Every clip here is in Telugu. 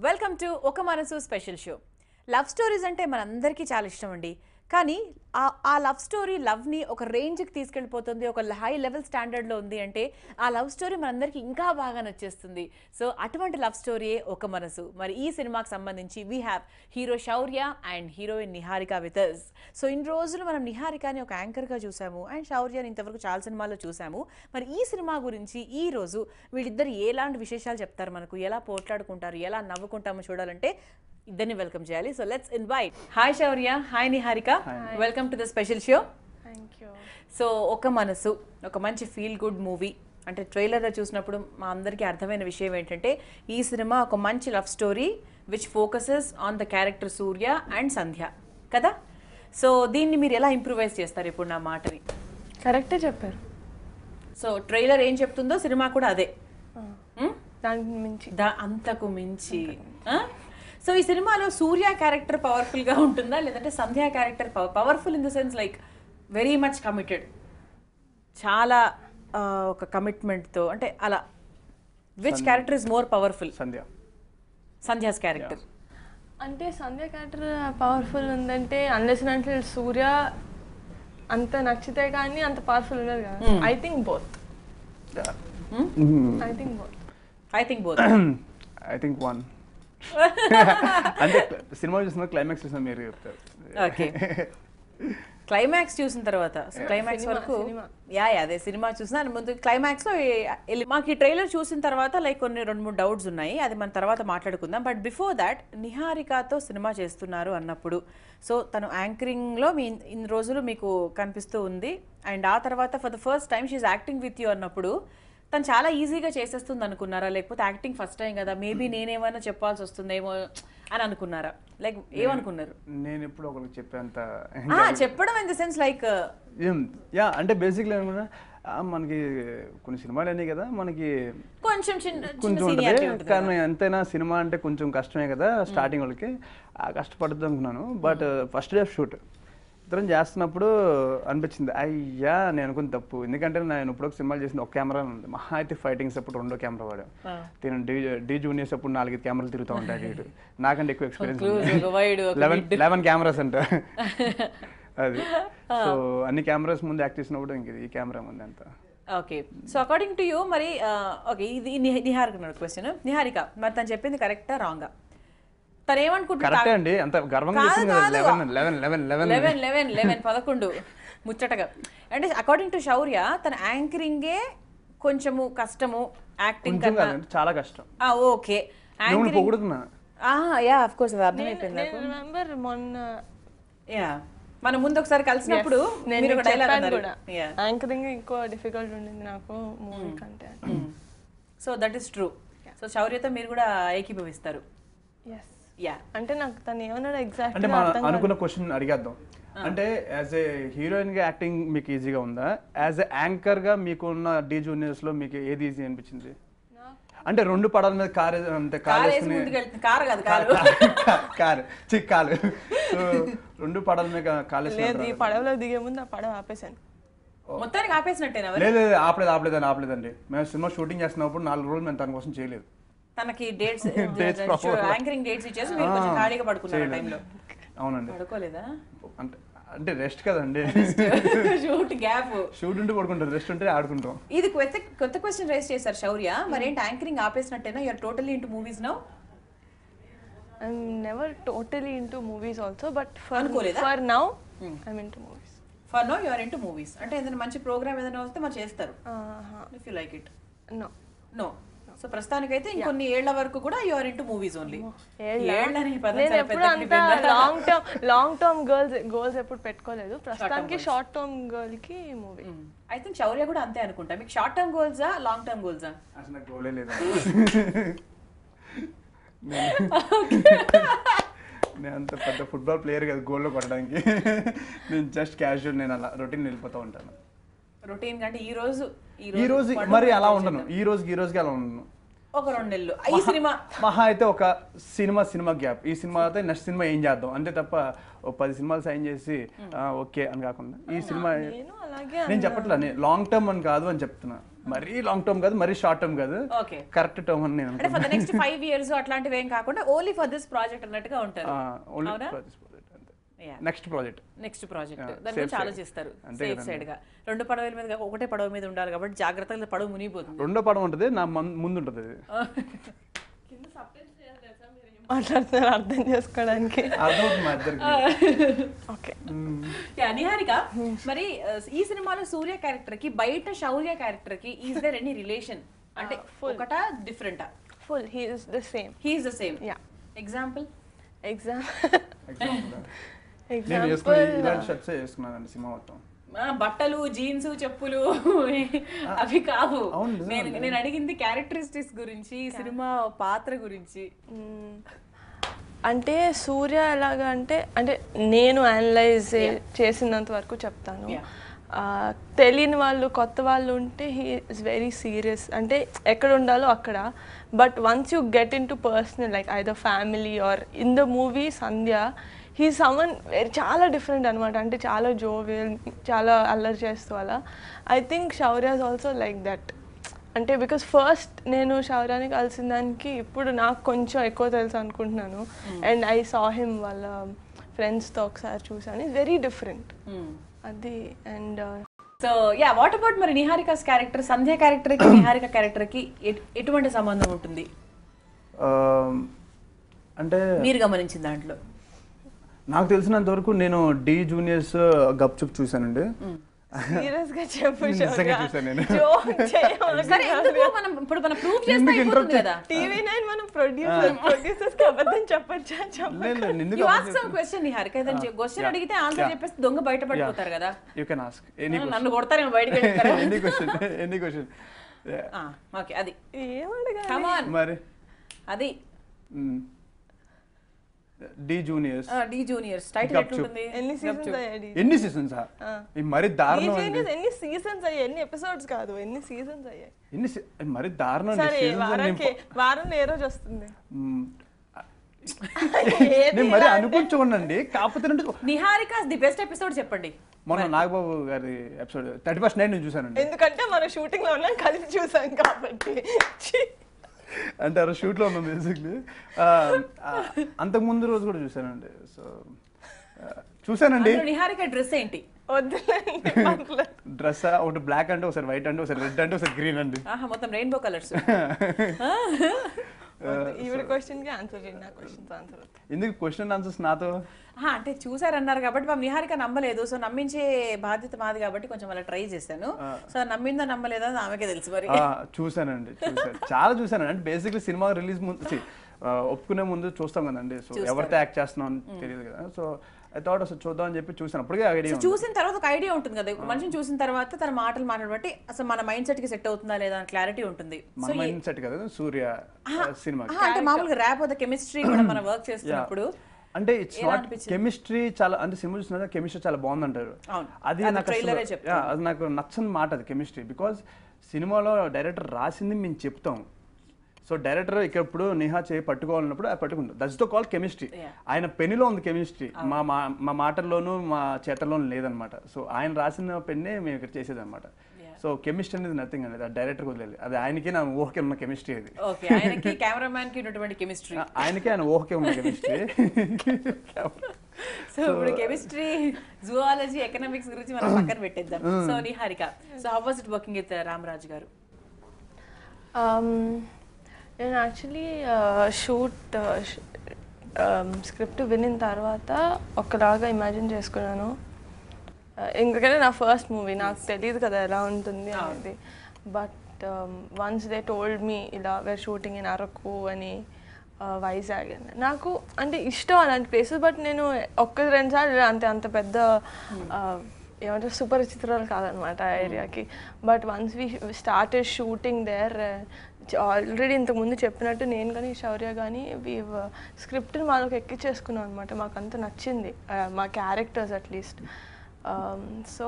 వెల్కమ్ టు ఒక మనసు స్పెషల్ షో. లవ్ స్టోరీస్ అంటే మనందరికీ చాలా ఇష్టం అండి. కానీ ఆ లవ్ స్టోరీ లవ్ని ఒక రేంజ్కి తీసుకెళ్ళిపోతుంది, ఒక హై లెవెల్ స్టాండర్డ్లో ఉంది అంటే ఆ లవ్ స్టోరీ మనందరికీ ఇంకా బాగా నచ్చేస్తుంది. సో అటువంటి లవ్ స్టోరీయే ఒక మనసు. మరి ఈ సినిమాకి సంబంధించి we have hero Shourya and heroine Niharika with us. So ఇన్ని రోజులు మనం నిహారికని ఒక యాంకర్గా చూసాము అండ్ శౌర్యని ఇంతవరకు చాలా సినిమాల్లో చూసాము. మరి ఈ సినిమా గురించి ఈ రోజు వీళ్ళిద్దరు ఎలాంటి విశేషాలు చెప్తారు, మనకు ఎలా పోట్లాడుకుంటారు, ఎలా నవ్వుకుంటామో చూడాలంటే ఇద్దరిని వెల్కమ్ చేయాలి. So let's invite. Hi Shaurya, hi Niharika, welcome to the special show. Thank you. So ఒక మనసు ఒక మంచి ఫీల్ గుడ్ మూవీ. అంటే ట్రైలర్లో చూసినప్పుడు మా అందరికీ అర్థమైన విషయం ఏంటంటే ఈ సినిమా ఒక మంచి love story which focuses on the character Surya and Sandhya కదా. సో దీన్ని మీరు ఎలా ఇంప్రూవైజ్ చేస్తారు ఇప్పుడు నా మాటని? కరెక్టే చెప్పారు. సో ట్రైలర్ ఏం చెప్తుందో సినిమా కూడా అదే, దానికి మించి అంతకు మించి. సో ఈ సినిమాలో సూర్య క్యారెక్టర్ పవర్ఫుల్గా ఉంటుందా లేదంటే Sandhya character powerful in the sense like very much committed, చాలా ఒక కమిట్మెంట్తో, అంటే అలా which character is more powerful? Sandhya's character. అంటే సంధ్య క్యారెక్టర్ పవర్ఫుల్ ఉందంటే అన్లెస్ అంటే సూర్య అంత నచ్చితే కానీ అంత పవర్ఫుల్ ఉండదు కదా. I think both. I think one. అంటే సినిమా చూసిన క్లైమాక్స్ చూసిన మీరు చెప్తారు. ఓకే, క్లైమాక్స్ చూసిన తర్వాత క్లైమాక్స్ వరకు అదే సినిమా చూసిన ముందు క్లైమాక్స్లో మాకు ఈ ట్రైలర్ చూసిన తర్వాత లైక్ కొన్ని 2-3 డౌట్స్ ఉన్నాయి, అది మన తర్వాత మాట్లాడుకుందాం. బట్ బిఫోర్ దాట్ నిహారికతో సినిమా చేస్తున్నారు అన్నప్పుడు సో తను యాంకరింగ్లో ఇన్ని రోజులు మీకు కనిపిస్తూ ఉంది అండ్ ఆ తర్వాత for the first time she acting with you అన్నప్పుడు తను చాలా ఈజీగా చేసేస్తుంది అనుకున్నారా, లేకపోతే యాక్టింగ్ ఫస్ట్ టైం కదా మేబీ నేనేమైనా చెప్పాల్సి వస్తుందేమో అని అనుకున్నారా? లైక్ ఏమనుకున్నారు? నేను ఎప్పుడు ఒకరికి చెప్పేంత చెప్పడం ఇన్ ద సెన్స్ లైక్ అంటే బేసిక్లీ అనుకున్నా మనకి కొన్ని సినిమాలు అన్నీ కదా మనకి కొంచెం కానీ ఎంతైనా సినిమా అంటే కొంచెం కష్టమే కదా స్టార్టింగ్ వాళ్ళకి, కష్టపడుద్దాం అనుకున్నాను. But first day of shoot ఇద్దరం చేస్తున్నప్పుడు అనిపించింది అయ్యా నేను అనుకుని తప్పు. ఎందుకంటే నేను ఇప్పుడు సినిమాలు చేసింది ఒక కెమెరా ఉంది, మహా అయితే ఫైటింగ్స్ అప్పుడు 2 కెమెరా వాడాం. నేను డి జూనియర్స్ అప్పుడు 4-5 కెమెరాలు తిరుగుతూ ఉంటాయి. నాకంటే ఎక్కువ ఎక్స్పీరియన్స్ 11 కెమెరాస్ అంట అది. సో అన్ని కెమెరాస్ ముందు యాక్ట్ చేసినప్పుడు ఇంక ఈ కెమెరా ముందు అంత. Okay, so according to you మరి ఓకే ఇది నిహారిక క్వశ్చన్. నిహారిక మరి తను చెప్పింది కరెక్టా రాంగా? తను ఏమనుకుంటున్నా 11 ముచ్చటగా అంటే అకార్డింగ్ టు శౌర్య తన యాంకరింగే కొంచెము కష్టము, యాక్టింగ్ చాలా కష్టం. ఓకే, ఆఫ్ కోర్స్ అది అర్థమైపోయింది. మన ముందు ఒకసారి కలిసినప్పుడు యాంకరింగ్ ఎక్కువ డిఫికల్ట్ ఉండింది నాకు మూవీ కంటే. So that is true. So శౌర్యతో మీరు కూడా ఏకీభవిస్తారు? అంటే నాకు తను ఏమన్నాడు ఎగ్జాక్ట్ అంటే మనం అనుకున్న క్వశ్చన్ అడిగేద్దాం. అంటే యాజ్ ఏ హీరోయిన్ గా యాక్టింగ్ మీకు ఈజీగా ఉందా, యాజ్ ఏ యాంకర్ గా మీకున్న డి జూనియర్స్ లో మీకు ఏది ఈజీ అనిపించింది? అంటే 2 పడాల మీద కారు అంటే కారు 2 పడాల మీద కాలేజ్ పడవలో దిగే ముందు ఆ పడవ ఆపేసాను. మొత్తానికి ఆపేసినట్టేనా? లేదు ఆపలేదండి. మేము సినిమా షూటింగ్ చేస్తున్నప్పుడు 4 రోజులు మేము తన కోసం చేయలేదు. తనకి డేట్స్ యాంకరింగ్ డేట్స్ ఇచ్చేసి మీరు కొంచెం ఖాళీగా పడుకున్నారు ఆ టైంలో. అవునండి. పడుకోలేదా? అంటే రెస్ట్ కదండి, షూట్ గ్యాప్. షూట్ ఉంటే పడుకుంటారు, రెస్ట్ ఉంటే ఆడుకుంటాం. ఇది కొత్త క్వశ్చన్ రైజ్ చేశారు శౌర్య. మరేంటి యాంకరింగ్ ఆపేసినట్టేనా? You're totally into movies now? I'm never totally into movies also, but అనుకోలేదా? For now I'm into movies. For now you're into movies. అంటే ఏదైనా మంచి ప్రోగ్రామ్ ఏదైనా వస్తే మరి చేస్తారు if you like it? No. So ప్రస్తుతానికైతే ఇంకొన్ని ఏళ్ల వరకు కూడా you are into movies only. Long term goals ఎప్పుడు పెట్టుకోలేదు. ప్రస్తుతానికి షార్ట్ టర్మ్ గర్ల్ కి మూవీ. ఐ థింక్ శౌర్య కూడా అంతే అనుకుంటా. మీకు షార్ట్ టర్మ్ గోల్సా లాంగ్ టర్మ్ గోల్సా? అసలు నాకు గోలే లేదు. నేను అంత పెద్ద ఫుట్బాల్ ప్లేయర్ కదా గోల్లో కొట్టడానికి. నేను జస్ట్ క్యాజువల్, నేను అలా రొటీన్ వెళ్ళిపోతూ ఉంటాను. రొటీన్ అంటే ఈ రోజు మరి అలా ఉండను, ఈ రోజుకి అలా ఉండను. ఒక 2 నెలలు ఈ సినిమా మహా అయితే ఒక సినిమా గ్యాప్. ఈ సినిమా అయితే నెక్స్ట్ సినిమా ఏం చేద్దాం అంతే తప్ప 10 సినిమాలు సైన్ చేసి ఓకే అని కాకుండా ఈ సినిమా నేను చెప్పట్లా, లాంగ్ టర్మ్ అని కాదు అని చెప్తున్నా. మరీ లాంగ్ టర్మ్ కాదు, మరీ షార్ట్ టర్మ్ కాదు, ఓకే కరెక్ట్ టర్మ్ అని నేను అంటే ఫర్ ద నెక్స్ట్ 5 years అట్లాంటివి ఏం కాకుండా ఓన్లీ ఫర్ దిస్ ప్రాజెక్ట్ అన్నట్టుగా ఉంటారు. ఓన్లీ అవునా? నెక్స్ట్ ప్రాజెక్ట్ నెక్స్ట్ ప్రాజెక్ట్ దాని గురించి ఆలోచిస్తారు సేఫ్ సైడ్ గా. 2 పడవల మీద ఒకటే పడవ మీద ఉండాలి కాబట్టి జాగ్రత్తగా పడవ మునిగిపోతుంది. రెండో పడం ఉంటుంది, నా ముందు ఉంటుంది అది. మాట్లాడుతున్నారు అర్థం చేసుకోవడానికి. అర్థమవుతుంది మా ఇద్దరికి. ఓకే నిహారిక, మరి ఈ సినిమాలో సూర్య క్యారెక్టర్ కి బయట శౌర్య క్యారెక్టర్ కి ఈజ్ దేర్ ఎనీ రిలేషన్? అంటే ఒకటా డిఫరెంటా? Full he is the same. He is the same. Yeah. Example? నేను వేసుకుని ఇలాంటి షర్ట్స్ వేసుకున్నానండి సినిమా మొత్తం. బట్టలు, జీన్స్, చెప్పులు అవి కావు. అవును, నేను అడిగింది క్యారెక్టరిస్టిక్స్ గురించి, సినిమా పాత్ర గురించి. అంటే సూర్య ఎలాగా అంటే అంటే నేను అనలైజ్ చేసినంత వరకు చెప్తాను. తెలియని వాళ్ళు, కొత్త వాళ్ళు ఉంటే హీ ఇస్ వెరీ సీరియస్, అంటే ఎక్కడ ఉండాలో అక్కడ. But once you get in to personal like either family or in the movie Sandhya, he సమ్మన్ చాలా డిఫరెంట్ అనమాట. అంటే చాలా జోవియల్, చాలా అల్లరి చేస్తూ అలా. I think Shourya is also like that. అంటే బికాస్ ఫస్ట్ నేను శౌర్యాని కలిసిన దానికి ఇప్పుడు నాకు కొంచెం ఎక్కువ తెలుసు అనుకుంటున్నాను. అండ్ ఐ సా హిమ్ వాళ్ళ ఫ్రెండ్స్తో ఒకసారి చూసాను. ఇట్స్ వెరీ డిఫరెంట్ అది. And so yeah, what about మరి నిహారికాస్ క్యారెక్టర్? సంధ్య క్యారెక్టర్ కి నిహారిక క్యారెక్టర్ కి ఎటువంటి సంబంధం ఉంటుంది అంటే మీరు గమనించిన దాంట్లో? నాకు తెలిసినంత వరకు నేను డి జూనియర్స్ గప్చుప్ చూసానండి. సీరియస్ గా చెప్పు. నిజంగా చూసాను నేను. సరే, ఎందుకు మనం ఇప్పుడు మనం ప్రూవ్ చేస్తే అయిపోతుంది కదా. TV9 మనం ప్రొడ్యూసర్స్ కి అబద్ధం చెప్పొచ్చా? చెప్పండి. You ask some question Niharika, ఏదైనా క్వశ్చన్ అడిగితే ఆన్సర్ చెప్పేసి దొంగ బయటపడిపోతారు కదా. You can ask any question. నన్ను కొడతారేమో బయటికి వెళ్తారా? Any question. ఓకే, అది ఏం అడగాలి? Come on. మరి అది D juniors. D juniors title ఎట్లుంటుంది? ఎన్ని సీజన్స్ అయ్యాయి? ఎన్ని సీజన్స్? మరి దారుణం అండి. ఎన్ని సీజన్స్ అయ్యాయి? ఎన్ని ఎపిసోడ్స్ కాదు, ఎన్ని సీజన్స్ అయ్యాయి? మరి దారుణం. సరే, వారంలో ఏ రోజు వస్తుంది? నేను మరి అనుకుంటున్నానండి. కాకపోతే నిహారిక ది బెస్ట్ ఎపిసోడ్ చెప్పండి. మొన్న నాగబాబు గారి ఎపిసోడ్ 31st నైట్ నేను చూసానండి. ఎందుకంటే మనం షూటింగ్ లో ఉన్నాం, కలిసి చూసాం కాబట్టి. అంటే ఆ షూట్ లో ఉన్నాం బేసిక్లీ. అంతకు ముందు రోజు కూడా చూసానండి. సో చూసానండి. నిహారిక డ్రెస్ ఏంటి? డ్రెస్ ఒకటి బ్లాక్ అంటే, ఒకసారి వైట్ అంటే, ఒకసారి రెడ్ అంటే, ఒకసారి గ్రీన్ అండి. మొత్తం రెయిన్బో కలర్స్. ఈవిడ క్వశ్చన్ కి ఆన్సర్ చేయండి, నా క్వశ్చన్స్ ఆన్సర్. ఎందుకు క్వశ్చన్ ఆన్సర్స్ నాతో? అంటే చూసారన్నారు కాబట్టి మా నిహారిక నమ్మలేదు. సో నమ్మించే బాధ్యత మాది కాబట్టి కొంచెం అలా ట్రై చేశాను. సో నమ్మిందా నమ్మలేదా ఆమెకే తెలుసు. మరి చూసానండి, చాలా చూసానండి. అంటే బేసిక్లీ సినిమా రిలీజ్ ముందు ఒప్పుకునే ముందు చూస్తాం కదండి. సో ఎవరితో యాక్ట్ చేస్తున్నాం అని తెలియదు కదా. సో ఐ థాట్ అసలు చూద్దాం అని చెప్పి చూసాను. అప్పటికే ఐడియా. చూసిన తర్వాత ఒక ఐడియా ఉంటుంది కదా మనిషిని చూసిన తర్వాత, తన మాటలు మాట్లాడబట్టి అసలు మన మైండ్ సెట్ కి సెట్ అవుతుందా లేదా అని క్లారిటీ ఉంటుంది. మన మైండ్ సెట్ కదా సూర్య సినిమా. అంటే మామూలుగా ర్యాప్ ఆఫ్ ద కెమిస్ట్రీ కూడా మనం వర్క్ చేస్తున్నప్పుడు అంటే ఇట్స్ నాట్ కెమిస్ట్రీ. చాలా అంటే సినిమా చూసిన కెమిస్ట్రీ చాలా బాగుందంటారు. అది నాకు నచ్చని మాట అది కెమిస్ట్రీ. బికాజ్ సినిమాలో డైరెక్టర్ రాసింది మేము చెప్తాం. సో డైరెక్టర్ ఇక్కడ ఇప్పుడు నిహా చేయి పట్టుకోవాలన్నప్పుడు అది పట్టుకుంటాం. That's the call chemistry. ఆయన పెన్నులో ఉంది కెమిస్ట్రీ, మా మాటల్లోనూ మా చేతల్లోనూ లేదనమాట. సో ఆయన రాసిన పెన్నే మేము ఇక్కడ చేసేది అనమాట. సో కెమిస్ట్రీ అనేది నథింగ్ అనేది అది డైరెక్టర్ వదిలేదు. అది ఆయనకి నా ఊహకే ఉన్న కెమిస్ట్రీ. అది ఆయనకి కెమెరామ్యాన్ కి ఉన్నటువంటి కెమిస్ట్రీ, ఆయనకి ఆయన ఊహకే ఉన్న కెమిస్ట్రీ. సో ఇప్పుడు కెమిస్ట్రీ, జువాలజీ, ఎకనామిక్స్ గురించి మనం పక్కన పెట్టేద్దాం. So Niharika, so how was it working with Ramaraju గారు? నేను యాక్చువల్లీ స్క్రిప్ట్ వినిన తర్వాత ఒకలాగా ఇమాజిన్ చేసుకున్నాను. ఎందుకంటే నా ఫస్ట్ మూవీ, నాకు తెలియదు కదా ఎలా ఉంటుంది అనేది. But once they told me ఇలా వేర్ షూటింగ్ ఇన్ అరకు అని, వైజాగ్ అని, నాకు అంటే ఇష్టం అలాంటి ప్లేసెస్. బట్ నేను 1-2 సార్లు అంత పెద్ద ఏమంటారు సుపరిచితురాలు కాదనమాట ఆ ఏరియాకి. But once we started shooting there, already ఇంతకుముందు చెప్పినట్టు నేను కానీ శౌర్య కానీ స్క్రిప్ట్ని వాళ్ళకి ఎక్కించేసుకున్నాం అనమాట. మాకు అంత నచ్చింది మా characters at least. So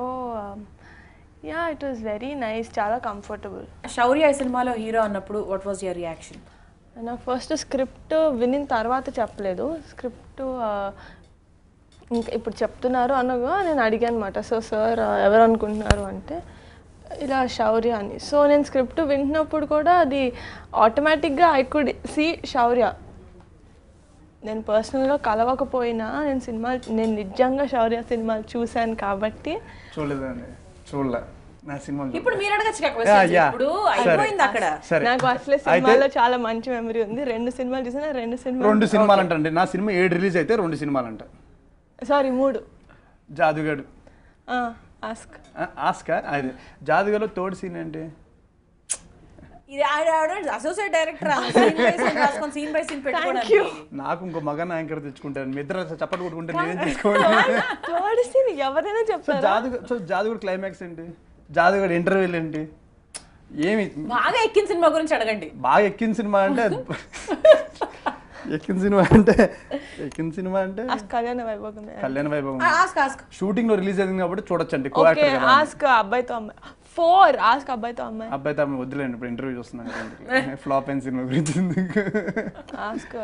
yeah, it was very nice, చాలా కంఫర్టబుల్. శౌర్య ఈ సినిమాలో హీరో అన్నప్పుడు వాట్ వాజ్ యువర్ రియాక్షన్? నాకు ఫస్ట్ స్క్రిప్ట్ వినిన తర్వాత చెప్పలేదు. స్క్రిప్ట్ ఇంకా ఇప్పుడు చెప్తున్నారు అనగా నేను అడిగాను అనమాట. సో సార్ ఎవరు అనుకుంటున్నారు అంటే ఇలా శౌర్య అని. సో నేను స్క్రిప్ట్ వింటున్నప్పుడు కూడా అది ఆటోమేటిక్గా ఐ కుడ్ సీ శౌర్య. నేను పర్సనల్గా కలవకపోయినా నేను నిజంగా శౌర్య సినిమాలు చూశాను కాబట్టి. చూడలేదండి, చూడలే నా సినిమా. ఇప్పుడు మీరు అడగచ్చు కదా questions. ఇప్పుడు అయిపోయింది అక్కడ. నాకు అసలే సినిమాలో చాలా మంచి మెమరీ ఉంది. 2 సినిమాలు చూసిన 2 సినిమాలు అంటండి. నా సినిమా 7 రిలీజ్ అయితే 2 సినిమాలు అంట. సారీ 3. జాదుగాడు. ఆస్క్. ఆస్కా అది జాదుగాలో థర్డ్ సీన్ ఏంటి? ఇది అసోసియేట్ డైరెక్టర్ రాసుకొని సీన్ బై సీన్ పెట్టుకోవడానికి. నాకు ఇంకో మగన్ యాంకర్ తెచ్చుకుంటాను. మీ ఇద్దరు చప్పట్లు కొట్టుకుంటే నేనేం తీసుకోవాలి? థర్డ్ సీన్ ఎవరైనా చెప్తారు. జాదుగాడు క్లైమాక్స్ ఏంటి? జాదుగాడు ఇంటర్వ్యూలు ఏంటి? ఏమి బాగా ఎక్కిన సినిమా గురించి అడగండి. బాగా ఎక్కిన సినిమా అంటే ఎక్కిన సినిమా అంటే కళ్యాణ వైభోగం షూటింగ్ లో రిలీజ్ అయింది కాబట్టి చూడొచ్చండి. ఆస్క్ అబ్బాయితో అమ్మాయి 4 ఆస్క్ అబ్బాయితో అమ్మాయి. అబ్బాయితో అమ్మాయి వద్దులేండి, ఇప్పుడు ఇంటర్వ్యూ చూస్తున్నాను. ఫ్లాప్ అయిన సినిమా గురించి ఆస్క్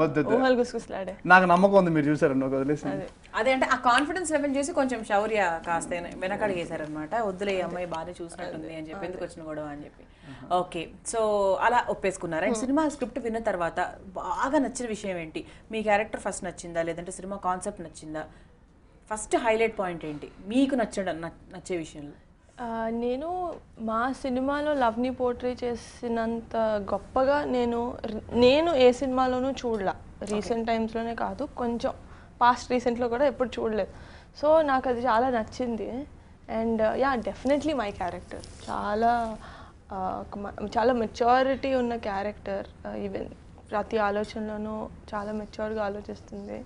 వద్దు. ఊహలు గుసగుసలాడే. నాకు నమ్మకం ఉంది, మీరు చూసారండి. ఒక వదిలేసి అదే అంటే ఆ కాన్ఫిడెన్స్ లెవెల్ చూసి కొంచెం శౌర్య కాస్త వెనకడి వేశారనమాట. వద్దులే అమ్మాయి బాగా చూసినట్టుంది అని చెప్పి, ఎందుకు వచ్చిన గొడవ అని చెప్పి. ఓకే, సో అలా ఒప్పేసుకున్నారు. అండ్ సినిమా స్క్రిప్ట్ విన్న తర్వాత బాగా నచ్చిన విషయం ఏంటి? మీ క్యారెక్టర్ ఫస్ట్ నచ్చిందా, లేదంటే సినిమా కాన్సెప్ట్ నచ్చిందా? ఫస్ట్ హైలైట్ పాయింట్ ఏంటి మీకు నచ్చే విషయంలో? నేను మా సినిమాలో లవ్ని పోర్ట్రే చేసినంత గొప్పగా నేను ఏ సినిమాలోనూ చూడలా. రీసెంట్ టైమ్స్లోనే కాదు, కొంచెం పాస్ట్ రీసెంట్లో కూడా ఎప్పుడు చూడలేదు. సో నాకు అది చాలా నచ్చింది. అండ్ డెఫినెట్లీ మై క్యారెక్టర్ చాలా మెచ్యూరిటీ ఉన్న క్యారెక్టర్. ఈవెన్ ప్రతి ఆలోచనలోనూ చాలా మెచ్యూర్గా ఆలోచిస్తుంది.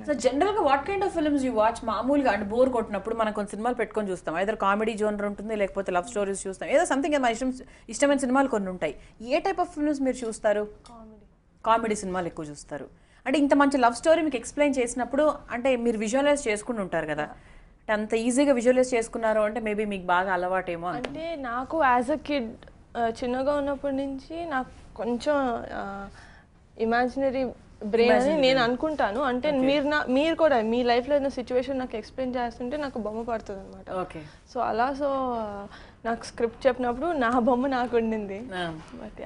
సో జనరల్గా what kind of films you watch? మామూలుగా అంటే బోర్ కొట్టినప్పుడు మనం కొన్ని సినిమాలు పెట్టుకొని చూస్తాం. ఐదర్ కామెడీ జోనర్ ఉంటుంది, లేకపోతే లవ్ స్టోరీస్ చూస్తాం, ఏదో సంథింగ్ మన ఇష్టమైన సినిమాలు కొన్ని ఉంటాయి. ఏ టైప్ ఆఫ్ ఫిల్మ్స్ మీరు చూస్తారు? కామెడీ సినిమాలు ఎక్కువ చూస్తారు. అంటే ఇంత మంచి లవ్ స్టోరీ మీకు ఎక్స్ప్లెయిన్ చేసినప్పుడు అంటే మీరు విజువలైజ్ చేసుకుని ఉంటారు కదా, అంటే అంత ఈజీగా విజువలైజ్ చేసుకున్నారు అంటే మేబీ మీకు బాగా అలవాటేమో. అంటే నాకు యాజ్ అ కిడ్ చిన్నగా ఉన్నప్పటి నుంచి నాకు కొంచెం ఇమాజినరీ బ్రెయిన్ అని నేను అనుకుంటాను. అంటే మీరు కూడా మీ లైఫ్లో ఏదైనా సిచ్యువేషన్ నాకు ఎక్స్ప్లెయిన్ చేస్తుంటే నాకు బొమ్మ పడుతుంది అనమాట. ఓకే, సో నాకు స్క్రిప్ట్ చెప్పినప్పుడు నా బొమ్మ నాకు ఉండింది. బట్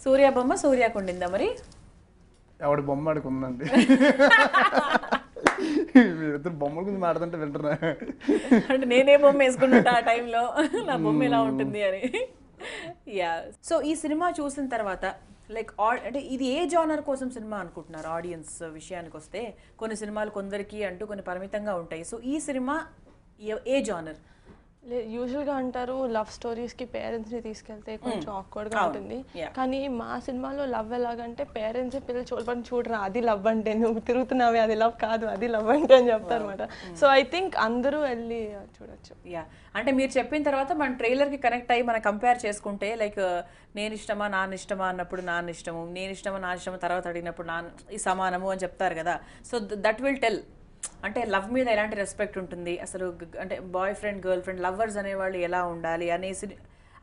సూర్య బొమ్మ సూర్యకు ఉండిందా? మరి ఎవడి బొమ్మ ఆడికి ఉందండి. మీరిద్దరు బొమ్మల గురించి మాట్లాడుతుంటే వింటున్నా. అంటే నేనే బొమ్మ వేసుకున్నట్టు ఆ టైంలో నా బొమ్మ ఎలా ఉంటుంది అని. సో ఈ సినిమా చూసిన తర్వాత లైక్ అంటే ఇది ఏ జానర్ కోసం సినిమా అనుకుంటున్నారు? ఆడియన్స్ విషయానికి వస్తే కొన్ని సినిమాలు కొందరికి అంటూ కొన్ని పరిమితంగా ఉంటాయి. సో ఈ సినిమా ఏ జానర్? యూజువల్గా అంటారు లవ్ స్టోరీస్కి పేరెంట్స్ని తీసుకెళ్తే కొంచెం ఆక్వర్డ్గా ఉంటుంది. కానీ మా సినిమాలో లవ్ ఎలాగంటే పేరెంట్స్ పిల్లలు చూడరా అది లవ్ అంటే, నువ్వు తిరుగుతున్నావే అది లవ్ కాదు, అది లవ్ అంటే అని చెప్తారు అనమాట. సో ఐ థింక్ అందరూ వెళ్ళి చూడొచ్చు. అంటే మీరు చెప్పిన తర్వాత మన ట్రైలర్కి కనెక్ట్ అయ్యి మనం కంపేర్ చేసుకుంటే లైక్ నేను ఇష్టమా నాన్న ఇష్టమా అన్నప్పుడు నాన్న ఇష్టము, నేను ఇష్టమా నా ఇష్టమా తర్వాత అడిగినప్పుడు ఈ సమానము అని చెప్తారు కదా. సో దట్ విల్ టెల్ అంటే లవ్ మీద ఎలాంటి రెస్పెక్ట్ ఉంటుంది అసలు, అంటే boy friend girl friend lovers అనేవాళ్ళు ఎలా ఉండాలి అనేసి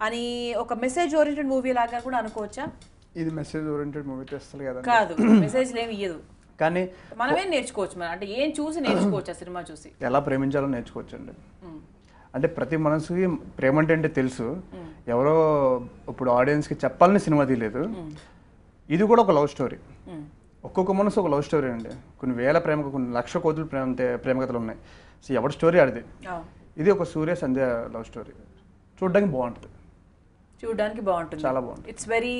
అని ఒక మెసేజ్ ఓరియంటెడ్ మూవీ లాగా కూడా అనుకోవచ్చా? ఇది మెసేజ్ ఓరియంటెడ్ మూవీ తెస్తుంది కదా? కాదు, మెసేజ్ ఏమి ఇయ్యదు, కానీ మనమేం నేర్చుకోవచ్చు. మనం అంటే ఏం చూసి నేర్చుకోవచ్చు? ఆ సినిమా చూసి ఎలా ప్రేమించాలో నేర్చుకోవచ్చు అండి. అంటే ప్రతి మనసుకి ప్రేమ అంటే తెలుసు, ఎవరో ఇప్పుడు ఆడియన్స్కి చెప్పాలని సినిమా తీయలేదు. ఇది కూడా ఒక లవ్ స్టోరీ. ఒక్కొక్క మనసు ఒక లవ్ స్టోరీ అండి. కొన్ని వేల ప్రేమ, కొన్ని లక్ష కోతులు ప్రేమకథలు ఉన్నాయి. సో ఎవరి స్టోరీ ఆడిది. ఇది ఒక సూర్య సంధ్య లవ్ స్టోరీ. చూడడానికి బాగుంటుంది, చాలా బాగుంటుంది. ఇట్స్ వెరీ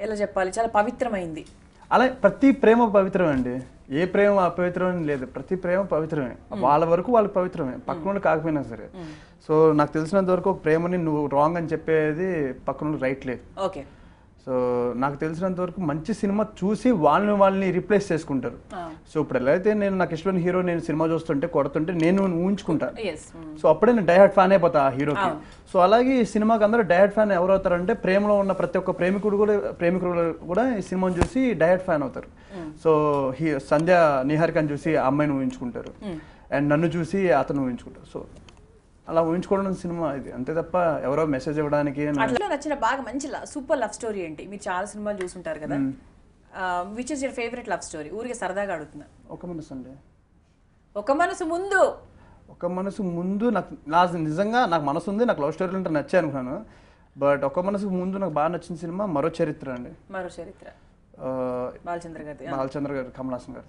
ఎలా చెప్పాలి, చాలా పవిత్రమైంది. అలా ప్రతి ప్రేమ పవిత్రమే అండి. ఏ ప్రేమ అపవిత్రం లేదు, ప్రతి ప్రేమ పవిత్రమే. వాళ్ళ వరకు వాళ్ళు పవిత్రమే, పక్కన కాకపోయినా సరే. సో నాకు తెలిసినంత వరకు ఒక ప్రేమని నువ్వు రాంగ్ అని చెప్పేది పక్కన రైట్ లేదు. ఓకే, సో నాకు తెలిసినంత వరకు మంచి సినిమా చూసి వాళ్ళని రీప్లేస్ చేసుకుంటారు. సో ఇప్పుడు ఎలా అయితే నాకు ఇష్టమైన హీరో నేను సినిమా చూస్తుంటే కొడుతుంటే నేను ఊహించుకుంటాను. సో అప్పుడే నేను డైహార్డ్ ఫ్యాన్ అయిపోతా ఆ హీరోకి. సో అలాగే ఈ సినిమాకి అందరూ డైహార్డ్ ఫ్యాన్ ఎవరు అవుతారంటే ప్రేమలో ఉన్న ప్రతి ఒక్క ప్రేమికుడు కూడా ఈ సినిమాని చూసి డైహార్డ్ ఫ్యాన్ అవుతారు. సో సంధ్య నిహారికని చూసి ఆ అమ్మాయిని ఊహించుకుంటారు, అండ్ నన్ను చూసి అతను ఊహించుకుంటారు. సో అలా ఊహించుకోవడం సినిమా ఇది, అంతే తప్ప ఎవరో మెసేజ్ ఇవ్వడానికి. అట్లా నచ్చిన బాగా మంచి సూపర్ లవ్ స్టోరీ ఏంటి? మీరు చాలా సినిమాలు చూసుంటారు కదా, which is your favourite love story? ఊరికే సరదాగా అడుగుతున్నా. ఒక మనసు అండి. ఒక మనసు ముందు ఒక మనసు ముందు నిజంగా నాకు మనసు ఉంది, నాకు లవ్ స్టోరీలు అంటే నచ్చాయి అనుకున్నాను. బట్ ఒక మనసుకు ముందు నాకు బాగా నచ్చిన సినిమా మరో చరిత్ర అండి. మరో చరిత్ర బాలచంద్ర గారి, కమల్ హాసన్ గారి.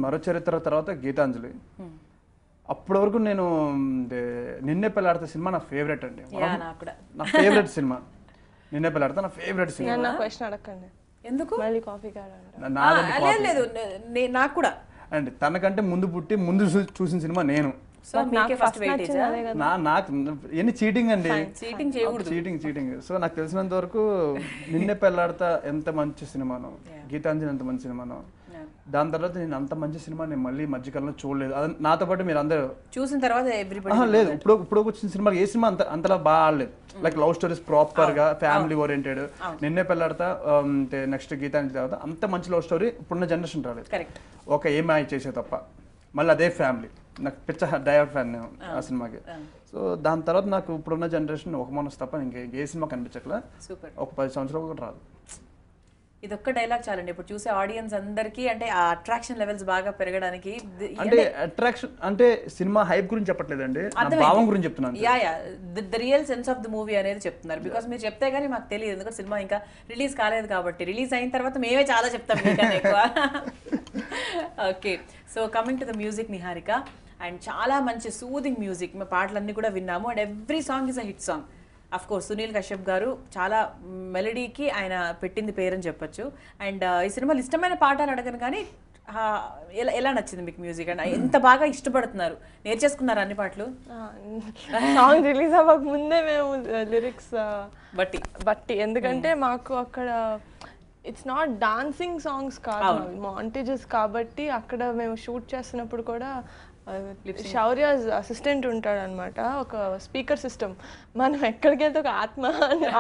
మరో చరిత్ర తర్వాత గీతాంజలి. అప్పటి వరకు నేను నిన్నే పెళ్ళాడితే సినిమా నా ఫేవరెట్ అండి. నా ఫేవరెట్ సినిమా నిన్నే పెళ్ళాడితే నా ఫేవరెట్ సినిమా. నా క్వశ్చన్ అడగండి ఎందుకు మళ్ళీ కాఫీ కాడ లేదు నాకు కూడా అండి. తనకంటే ముందు పుట్టి ముందు చూసిన సినిమా నేను. నాకు ఎన్ని చీటింగ్ అండి, చీటింగ్. సో నాకు తెలిసినంత వరకు నిన్నే పెళ్ళాడతా ఎంత మంచి సినిమానో, గీతాంజలి ఎంత మంచి సినిమానో. దాని తర్వాత నేను అంత మంచి సినిమా నేను మళ్ళీ మధ్యకాలంలో చూడలేదు. నాతో పాటు మీరు అందరూ చూసిన తర్వాత లేదు. ఇప్పుడు వచ్చిన సినిమా ఏ సినిమా అంతలా బాగా ఆడలేదు. లైక్ లవ్ స్టోరీస్ ప్రాపర్ గా ఫ్యామిలీ ఓరియంటెడ్. నిన్నే పెళ్ళాడతా నెక్స్ట్ గీతాంజలి తర్వాత అంత మంచి లవ్ స్టోరీ ఇప్పుడున్న జనరేషన్ రాలేదు. ఒక ఏమై చేసే తప్ప. మళ్ళీ అదే ఫ్యామిలీ. నాకు పిచ్చ డైవర్ట్ ఫ్యాన్ నేను ఆ సినిమాకి. సో దాని తర్వాత నాకు ఇప్పుడున్న జనరేషన్ ఒక మనసు తప్ప ఇంకే ఏ సినిమా కనిపించట్లా. ఒక 10 సంవత్సరాలు కూడా రాదు. ఇదొక్క డైలాగ్ చాలండి ఇప్పుడు చూసే ఆడియన్స్ అందరికీ, అంటే ఆ అట్రాక్షన్ లెవెల్స్ బాగా పెరగడానికి. అంటే అట్రాక్షన్ అంటే సినిమా హైప్ గురించి చెప్పట్లేదండి, భావం గురించి చెప్తున్నాను. The real sense of the movie అనేది చెప్తున్నారు. బికాస్ మీరు చెప్తే గానీ మాకు తెలియదు, ఎందుకంటే సినిమా ఇంకా రిలీజ్ కాలేదు కాబట్టి. రిలీజ్ అయిన తర్వాత మేమే చాలా చెప్తాం మీకన్నా ఎక్కువ. Okay, so coming to the music Niharika, and చాలా మంచి సూదింగ్ మ్యూజిక్. మా పాటలన్నీ కూడా విన్నాము, and every song is a hit song. Of course Sunil Kashyap గారు చాలా మెలడీకి ఆయన పెట్టింది పేరని చెప్పొచ్చు. అండ్ ఈ సినిమాలో ఇష్టమైన పాట అని అడగను కానీ ఎలా నచ్చింది మీకు మ్యూజిక్? అండ్ ఎంత బాగా ఇష్టపడుతున్నారు, నేర్చేసుకున్నారు అన్ని పాటలు? సాంగ్ రిలీజ్ అవ్వక ముందే మేము లిరిక్స్ బట్టి ఎందుకంటే మాకు అక్కడ ఇట్స్ నాట్ డాన్సింగ్ సాంగ్స్ కాదు, మాంటేజెస్ కాబట్టి అక్కడ మేము షూట్ చేస్తున్నప్పుడు కూడా శౌర్య అసిస్టెంట్ ఉంటాడు అనమాట. ఒక స్పీకర్ సిస్టమ్. మనం ఎక్కడికి వెళ్తే ఒక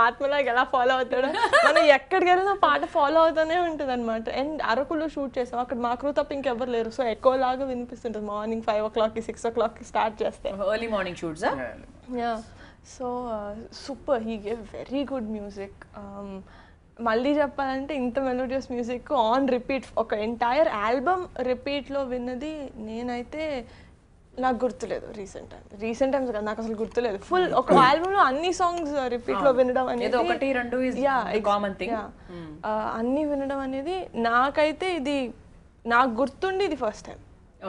ఆత్మలాగా ఎలా ఫాలో అవుతాడో మనం ఎక్కడికి వెళ్ళినా పాట ఫాలో అవుతూనే ఉంటుంది అనమాట. అండ్ అరకులో షూట్ చేసాం, అక్కడ మా క్రూ తప్ప ఇంకెవ్వరు లేరు. సో ఎక్కువ లాగా వినిపిస్తుంటుంది. మార్నింగ్ 5 o'clock 6 o'clock స్టార్ట్ చేస్తాం. Early morning shoots. Yeah, so super, he gave very good music. మళ్ళీ చెప్పాలంటే ఇంత మెలోడియస్ మ్యూజిక్ ఆన్ రిపీట్, ఒక ఎంటైర్ ఆల్బమ్ రిపీట్లో విన్నది నేనైతే నాకు గుర్తులేదు. రీసెంట్ టైమ్స్ కదా, నాకు అసలు గుర్తులేదు. ఫుల్ ఒక ఆల్బమ్లో అన్ని సాంగ్స్ రిపీట్లో వినడం అనేది, అన్ని వినడం అనేది నాకైతే ఇది నాకు గుర్తుండి ఇది ఫస్ట్ టైం.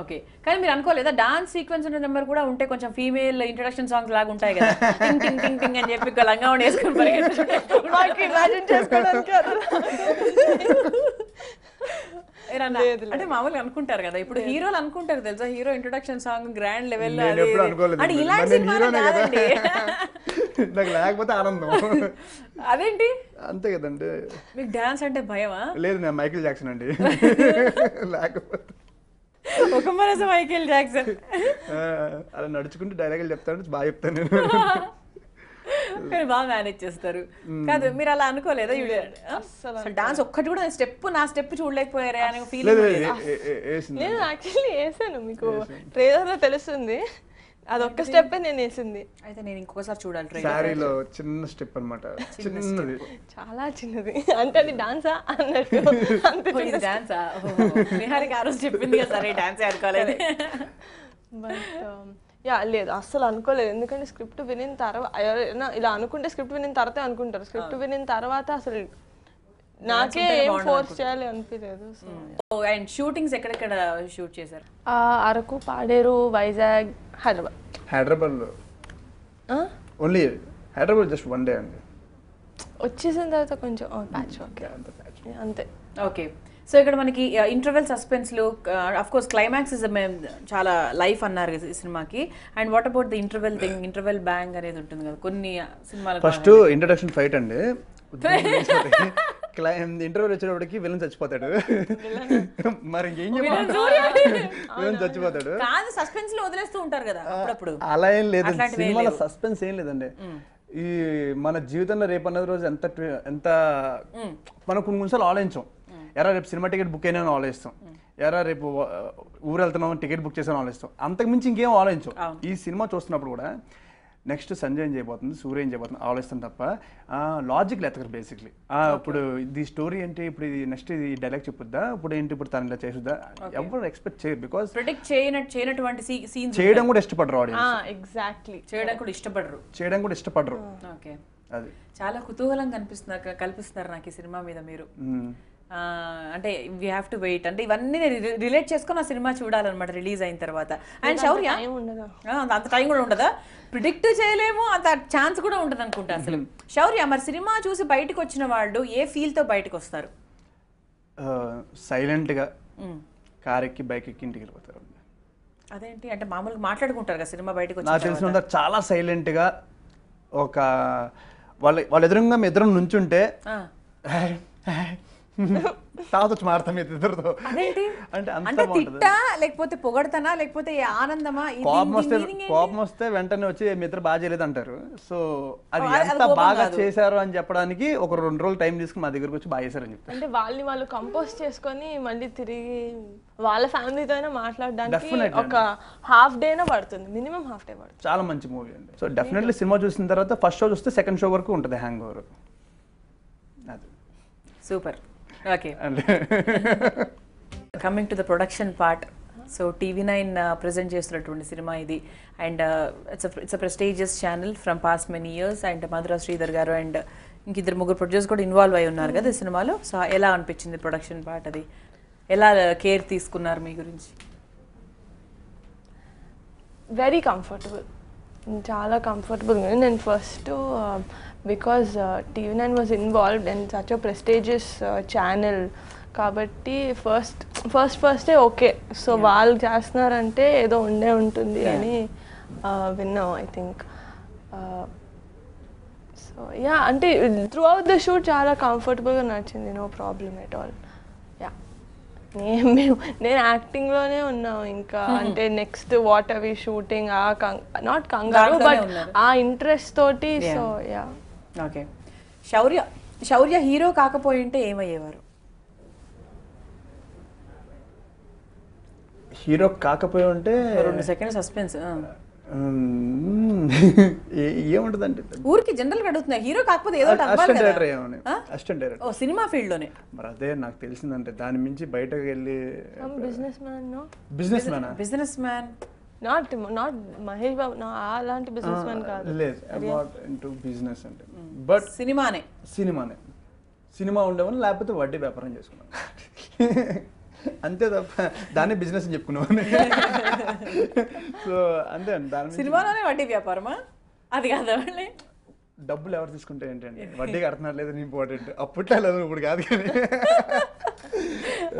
ఓకే, కానీ మీరు అనుకోలేదా డాన్స్ సీక్వెన్స్ ఉన్న నెంబర్ కూడా ఉంటే కొంచెం ఫీమేల్ ఇంట్రడక్షన్ సాంగ్స్ లాగా ఉంటాయి కదా, టింగ్ టింగ్ టింగ్ టింగ్ అని చెప్పి లంగా వేసుకుని అంటే మామూలుగా అనుకుంటారు కదా, ఇప్పుడు హీరోలు అనుకుంటారు తెలుసా, హీరో ఇంట్రొడక్షన్ సాంగ్ గ్రాండ్ లెవెల్లో లేకపోతే ఆనందం. అదేంటి అంతే కదండి, మీకు డాన్స్ అంటే భయమా? లేదు, నేను మైకేల్ జాక్సన్ అండి. లేకపోతే ఒక మనసు మైకేల్ జాక్సన్. అలా నడుచుకుంటూ డైలాగులు చెప్తాను, బాగా చెప్తాను నేను. కానీ బాగా మేనేజ్ చేస్తారు కాదు, మీరు అలా అనుకోలేదా? డాన్స్ ఒక్కటి కూడా నా స్టెప్ చూడలేకపోయారా అనే ఫీలింగ్? నేను యాక్చువల్లీ వేసాను, మీకు ట్రైలర్లో తెలుస్తుంది. అదొక్క స్టెప్ నేను వేసింది. అయితే నేను ఇంకొకసారి చూడాలి. సారీలో చిన్న స్టెప్ అన్నమాట, చిన్నది, చాలా చిన్నది. అంటే అది డాన్సా అన్నట్టు. ఇది డాన్సా? నిహారిక ఆ రోజు చెప్పింది కదా, సరే డాన్స్ ఆడుకోలేదు. బట్ యా, లేదు అస్సలు అనుకోలేదు. ఎందుకంటే స్క్రిప్ట్ వినిన తర్వాత ఇలా అనుకుంటే స్క్రిప్ట్ వినిన తర్వాత అనుకుంటారు. స్క్రిప్ట్ వినిన తర్వాత అసలు నాకే ఏం ఫోర్స్ చేయాలి అనిపించలేదు. అండ్ షూటింగ్స్ ఎక్కడెక్కడ షూట్ చేశారు? అరకు, పాడేరు, వైజాగ్, హైదరాబాద్లో ఓన్లీ హైదరాబాద్ జస్ట్ 1 day అండి. వచ్చేసిన తర్వాత కొంచెం ప్యాచ్ వర్క్ అంతే. ఓకే, సో ఇక్కడ మనకి ఇంటర్వెల్ సస్పెన్స్లు, అఫ్ కోర్స్ క్లైమాక్స్ ఇస్ చాలా లైఫ్ అన్నారు ఈ సినిమాకి. And what about the interval thing, interval bang అనేది ఉంటుంది కదా కొన్ని సినిమాలు. ఫస్ట్ ఇంట్రడక్షన్ ఫైట్ అండి, ఇంటర్వ్యూ వచ్చేటప్పటికి విలన్ చచ్చిపోతాడు. మరి ఇంకేం చెప్పాలి, విలన్ చచ్చిపోతాడు. కాదు, సస్పెన్స్ లో వదిలేస్తూ ఉంటారు కదా అప్పుడప్పుడు. అలా ఏం లేదు సినిమాలో, సస్పెన్స్ ఏం లేదండి. ఈ మన జీవితంలో రేపు అన్నది రోజు ఎంత మనం కొన్ని నిమిషాలు ఆలోచించాం. ఎరా రేపు సినిమా టికెట్ బుక్ అయినా ఆలోచిస్తాం, ఎరా రేపు ఊరు వెళ్తున్నాం టికెట్ బుక్ చేసాను ఆలోచిస్తాం, అంతకుమించి ఇంకేం ఆలోచించాం. ఈ సినిమా చూస్తున్నప్పుడు కూడా నెక్స్ట్ సంజయ్ ఏం చేయబోతుంది, సూర్య ఏం చేయబోతుంది ఆలోచిస్తాను తప్ప లాజిక్లు ఎత్తకరు బేసిక్లీ. ఇప్పుడు ఇది స్టోరీ ఏంటి, ఇప్పుడు ఇది నెక్స్ట్ ఇది డైలాగ్ చెప్పుద్దా, ఇప్పుడు ఏంటి, ఇప్పుడు తను ఇలా చేసుద్దా, ఎవరు ఎక్స్పెక్ట్ చేయరు. బికాస్ ప్రిడిక్ట్ చేయనటువంటి సీన్స్ చేయడం కూడా ఇష్టపడరు ఆడియన్స్, ఎగ్జాక్ట్లీ చేయడం కూడా ఇష్టపడరు. ఓకే అది చాలా కుతూహలం కల్పిస్తున్నారు నాకు ఈ సినిమా మీద మీరు. అంటే వీ హ్యావ్ టు వెయిట్, అంటే ఇవన్నీ రిలేట్ చేసుకొని ఆ సినిమా చూడాలన్నమాట రిలీజ్ అయిన తర్వాత. అండ్ శౌర్య అంత టైం కూడా ఉండదా, ప్రిడిక్ట్ చేయలేము, అంత ఛాన్స్ కూడా ఉండదు అనుకుంటా అసలు. శౌర్య మరి సినిమా చూసి బయటకు వచ్చిన వాళ్ళు ఏ ఫీల్ తో బయటకు వస్తారు? సైలెంట్గా కార్ ఎక్కి బైక్ ఎక్కి ఇంటికి వెళ్ళిపోతారు. అదేంటి అంటే మామూలుగా మాట్లాడుకుంటారు కదా సినిమా బయటకు వచ్చి? నాకు తెలిసిన చాలా సైలెంట్గా ఒక వాళ్ళ ఎదురుగా మీ ఎదురు నుంచుంటే తాగొచ్చి మారుతాం ఇద్దరితో. అదేంటి అంటే అంటే తిట్టా లేకపోతే పొగడతానా లేకపోతే ఆనందమా? కోపం వస్తే వెంటనే వచ్చి మీ ఇద్దరు బాగా చేయలేదు అంటారు. సో అది ఎంత బాగా చేశారు అని చెప్పడానికి ఒక 2 రోజులు టైం తీసుకుని మా దగ్గరకు వచ్చి బాగా చేశారని చెప్తారు. అంటే వాళ్ళు కంపోజ్ చేసుకొని మళ్ళీ తిరిగి వాళ్ళ ఫ్యామిలీతో అయినా మాట్లాడడానికి ఒక హాఫ్ డేనా పడుతుంది, మినిమం హాఫ్ డే పడుతుంది. చాలా మంచి మూవీ అండి. సో డెఫినెట్లీ సినిమా చూసిన తర్వాత ఫస్ట్ షో చూస్తే సెకండ్ షో వరకు ఉంటుంది హ్యాంగ్ ఓవర్. అది super. Okay, coming to the production part. So TV9 present చేస్తున్నటువంటి సినిమా ఇది, and it's a prestigious channel from past many years. And Madhura Sridhar garu and ఇంకిద్దరు ముగ్గురు ప్రొడ్యూసర్ కూడా ఇన్వాల్వ్ అయి ఉన్నారు కదా ఈ సినిమాలో. సో ఎలా అనిపించింది ప్రొడక్షన్ పార్ట్, అది ఎలా కేర్ తీసుకున్నారు మీ గురించి? వెరీ కంఫర్టబుల్, చాలా కంఫర్టబుల్గా. నేను first because TV9 was involved and such a prestigious channel కాబట్టి ఫస్టే ఓకే, సో వాళ్ళు చేస్తున్నారంటే ఏదో ఉంటుంది అని విన్నాం ఐ థింక్. సో యా, అంటే త్రూ అవుట్ ద షూట్ చాలా కంఫర్టబుల్గా నడిచింది, నో ప్రాబ్లమ్ ఎట్ ఆల్. నేను యాక్టింగ్లోనే ఉన్నాను ఇంకా, అంటే నెక్స్ట్ వాట్ అవి షూటింగ్ నాట్ కంగారు బట్ ఆ ఇంట్రెస్ట్ తోటి. So yeah. ఓకే, శౌర్య హీరో కాకపోయింటే ఏమయ్యేవారు? హీరో కాకపోయి ఉంటే 2 సెకండ్ సస్పెన్స్. ఏముంటది అంటే ఊరికి జనరల్ గా అడుగుతున్నా, హీరో కాకపోతే ఏదో అసిస్టెంట్ డైరెక్టర్. ఓ సినిమా ఫీల్డ్ లోనే. మరి అదే నాకు తెలిసిందంటే దాని మించి బయటకు వెళ్ళి business man not Mahesh Babu అలాంటి బిజినెస్ మ్యాన్ కాదు. లేదు, అబౌట్ ఇంటూ బిజినెస్ అంటే బట్ సినిమానే సినిమా ఉండేవాళ్ళు, లేకపోతే వడ్డీ వ్యాపారం చేసుకున్నాను అంతే తప్ప దాన్ని బిజినెస్ అని చెప్పుకున్నాను. సో అంతే అండి, దాని సినిమాలోనే వడ్డీ వ్యాపారమా? అది కాదా మళ్ళీ డబ్బులు ఎవరు తీసుకుంటే ఏంటండి, వడ్డీ కడుతున్నారు లేదని ఇంపార్టెంట్. అప్పట్లో లేదు, ఇప్పుడు కాదు కానీ.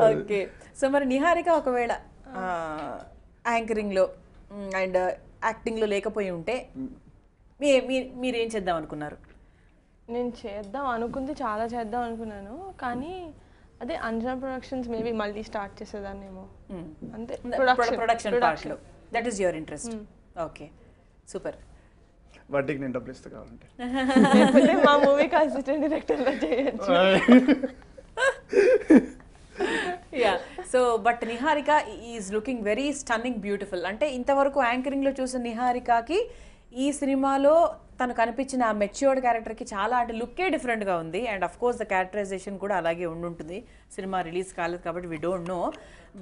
ఓకే, సో మరి నిహారిక ఒకవేళ యాంకరింగ్లో అండ్ యాక్టింగ్లో లేకపోయి ఉంటే మీరేం చేద్దాం అనుకున్నారు? నేను చేద్దాం అనుకున్నాను, కానీ అదే అంజనా ప్రొడక్షన్స్ మేబీ మళ్ళీ స్టార్ట్ చేసేదాన్నేమో అంతే. ప్రొడక్షన్ పార్ట్లో that is your interest. Okay, super. వడ్డీకి నేను డబ్బులు ఇస్తా కావాలంటే మా మూవీకి అసిస్టెంట్ డైరెక్టర్గా చేయొచ్చు. Yeah, so but Niharika is looking very stunning beautiful. అంటే ఇంతవరకు యాంకరింగ్లో చూసిన నిహారికకి ఈ సినిమాలో తను కనిపించిన ఆ మెచ్యూర్డ్ క్యారెక్టర్కి చాలా, అంటే లుక్కే డిఫరెంట్గా ఉంది. And of course the characterization కూడా అలాగే ఉండుంటుంది. సినిమా రిలీజ్ కాలేదు కాబట్టి వీ డోంట్ నో,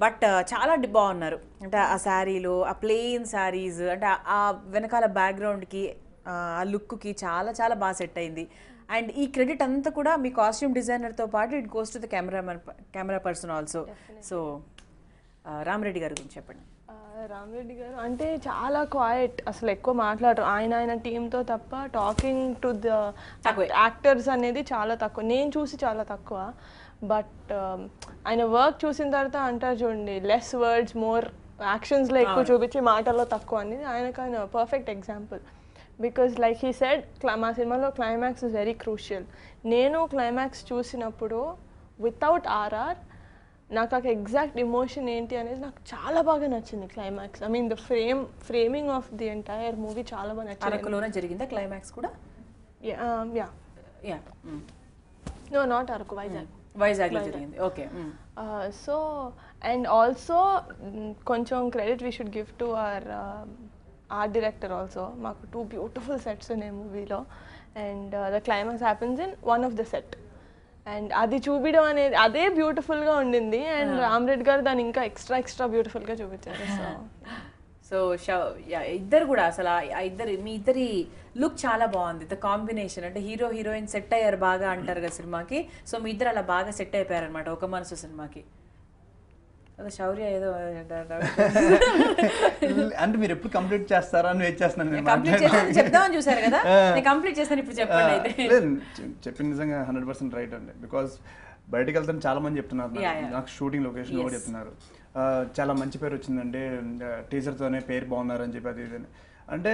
బట్ చాలా బాగున్నారు. అంటే ఆ శారీలో ఆ ప్లెయిన్ శారీస్, అంటే ఆ వెనకాల బ్యాక్గ్రౌండ్కి ఆ లుక్కి చాలా చాలా బాగా సెట్ అయింది. అండ్ ఈ క్రెడిట్ అంతా కూడా మీ కాస్ట్యూమ్ డిజైనర్తో పాటు it goes to the camera person also. So Rama Reddy గారి గురించి చెప్పండి. రామరెడ్డి గారు అంటే చాలా క్వైట్, అసలు ఎక్కువ మాట్లాడరు. ఆయన టీంతో తప్ప టాకింగ్ టు ద యాక్టర్స్ అనేది చాలా తక్కువ, నేను చూసి చాలా తక్కువ. బట్ ఆయన వర్క్ చూసిన తర్వాత అంటారు చూడండి, లెస్ వర్డ్స్ మోర్ యాక్షన్స్లో ఎక్కువ చూపించి మాటల్లో తక్కువ అనేది ఆయన perfect example. Because like he said, మా సినిమాలో క్లైమాక్స్ ఇస్ వెరీ క్రూషియల్. నేను క్లైమాక్స్ చూసినప్పుడు వితౌట్ RR నాకు ఆ ఎగ్జాక్ట్ ఎమోషన్ ఏంటి అనేది నాకు చాలా బాగా నచ్చింది climax. I mean the framing of the entire movie చాలా బాగా నచ్చింది. అరకులోనే జరిగిందా క్లైమాక్స్ కూడా? నో, నాట్ అరకు, వైజాగ్లో జరిగింది. ఓకే, సో అండ్ ఆల్సో కొంచెం credit we should give to our art director also. మాకు 2 బ్యూటిఫుల్ సెట్స్ ఉన్నాయి మూవీలో, and the climax happens in one of the set, and అది చూపించడం అనేది అదే బ్యూటిఫుల్గా ఉండింది, అండ్ రామ్ రెడ్డి గారు దాన్ని ఇంకా ఎక్స్ట్రా బ్యూటిఫుల్గా చూపించారు. సో ఇద్దరు కూడా అసలు మీ ఇద్దరి లుక్ చాలా బాగుంది. ద కాంబినేషన్ అంటే హీరో హీరోయిన్ సెట్ అయ్యారు బాగా అంటారు కదా సినిమాకి. సో మీ ఇద్దరు అలా బాగా సెట్ అయిపోయారు అనమాట ఒక మనసు సినిమాకి. అదే శౌర్య ఏదో అంటే మీరు ఎప్పుడు కంప్లీట్ చేస్తారా అని వెయిట్ చేస్తున్నాను. కంప్లీట్ చేసి చెప్దామని చూసారు కదా, నేను కంప్లీట్ చేస్తాను ఇప్పుడు చెప్పండి. అయితే చెప్పింది నిజంగా 100% రైట్ అండి. బికాస్ బయటకు వెళ్తాను చాలా మంది చెప్తున్నారు, నాకు షూటింగ్ లొకేషన్ కూడా చెప్తున్నారు చాలా మంచి పేరు వచ్చిందండి, టీజర్తోనే పేరు బాగున్నారు అని చెప్పి అది ఇది అంటే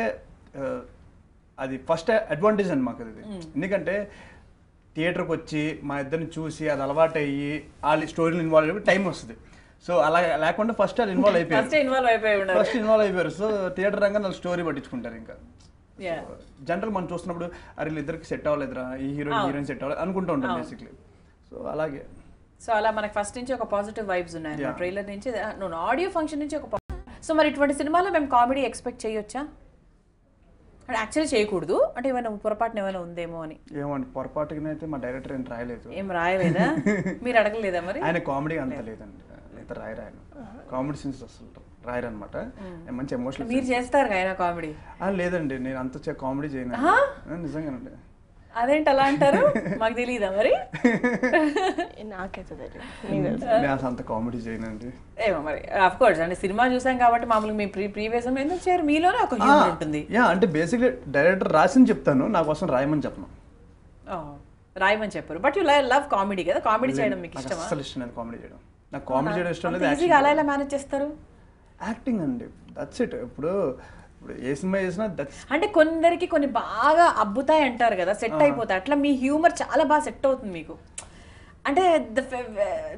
అది ఫస్ట్ అడ్వాంటేజ్ అండి మాకు అది. ఎందుకంటే థియేటర్కి వచ్చి మా ఇద్దరిని చూసి అది అలవాటు అయ్యి వాళ్ళ స్టోరీలో ఇన్వాల్వ్ అయ్యి టైం వస్తుంది. సో అలా లేకుండా ఫస్ట్ వాళ్ళు ఇన్వాల్వ్ అయిపోయారు. సో థియేటర్ రంగా వాళ్ళు స్టోరీ పట్టించుకుంటారు. ఇంకా జనరల్ మనం చూస్తున్నప్పుడు అరే వీళ్ళిద్దరికి సెట్ అవ్వలేదురా, ఈ హీరోయిన్ సెట్ అవ్వలేదు అనుకుంటూ ఉంటాం బేసిక్లీ. సో అలాగే సో అలా మనకి ఫస్ట్ నుంచి ఒక పాజిటివ్ వైబ్స్ ఉన్నాయి ట్రైలర్ నుంచి, ఆడియో ఫంక్షన్ నుంచి ఒక. సో మరి ఇటువంటి సినిమాలో మేము కామెడీ ఎక్స్పెక్ట్ చేయొచ్చా? అంటే యాక్చువల్లీ చేయకూడదు అంటే ఏమైనా పొరపాటున ఏమైనా ఉందేమో అని. ఏమండి పొరపాటుగా అయితే మా డైరెక్టర్ ఏం రాయలేదు. ఏం రాయలేదా? మీరు అడగలేదా మరి? ఆయన కామెడీ అంత లేదండి, అయితే రాయరాయను కామెడీ సీన్స్ అసలు రాయరు అనమాట. మంచి ఎమోషనల్. మీరు చేస్తారు ఆయన కామెడీ? లేదండి, నేను అంత కామెడీ చేయను నిజంగానండి. అదేంటి అలా అంటారు? మాకు తెలియదా మరి? నాకైతే నేను అంత కామెడీ చేయనండి. ఏమో మరి ఆఫ్ కోర్స్ అంటే సినిమా చూసాం కాబట్టి మామూలుగా మీ ప్రీవియస్ ఎందుకు చేయరు? మీలోనే ఒక హ్యూమర్ ఉంటుంది. అంటే బేసిక్లీ డైరెక్టర్ రాసింది చెప్తాను, నా కోసం రాయమని చెప్పను. రాయమని చెప్పారు. బట్ యు లవ్ కామెడీ కదా, కామెడీ చేయడం మీకు ఇష్టమా? అసలు ఇష్టం లేదు కామెడీ చేయడం, నాకు కామెడీ చేయడం ఇష్టం లేదు. ఈజీగా అలా ఎలా మేనేజ్ చేస్తారు? యాక్టింగ్ అండి, దట్స్ ఇట్. ఇప్పుడు ఏ సినిమా చేసినా అంటే కొందరికి కొన్ని బాగా అబ్బుతాయి అంటారు కదా, సెట్ అయిపోతాయి. అట్లా మీ హ్యూమర్ చాలా బాగా సెట్ అవుతుంది మీకు. అంటే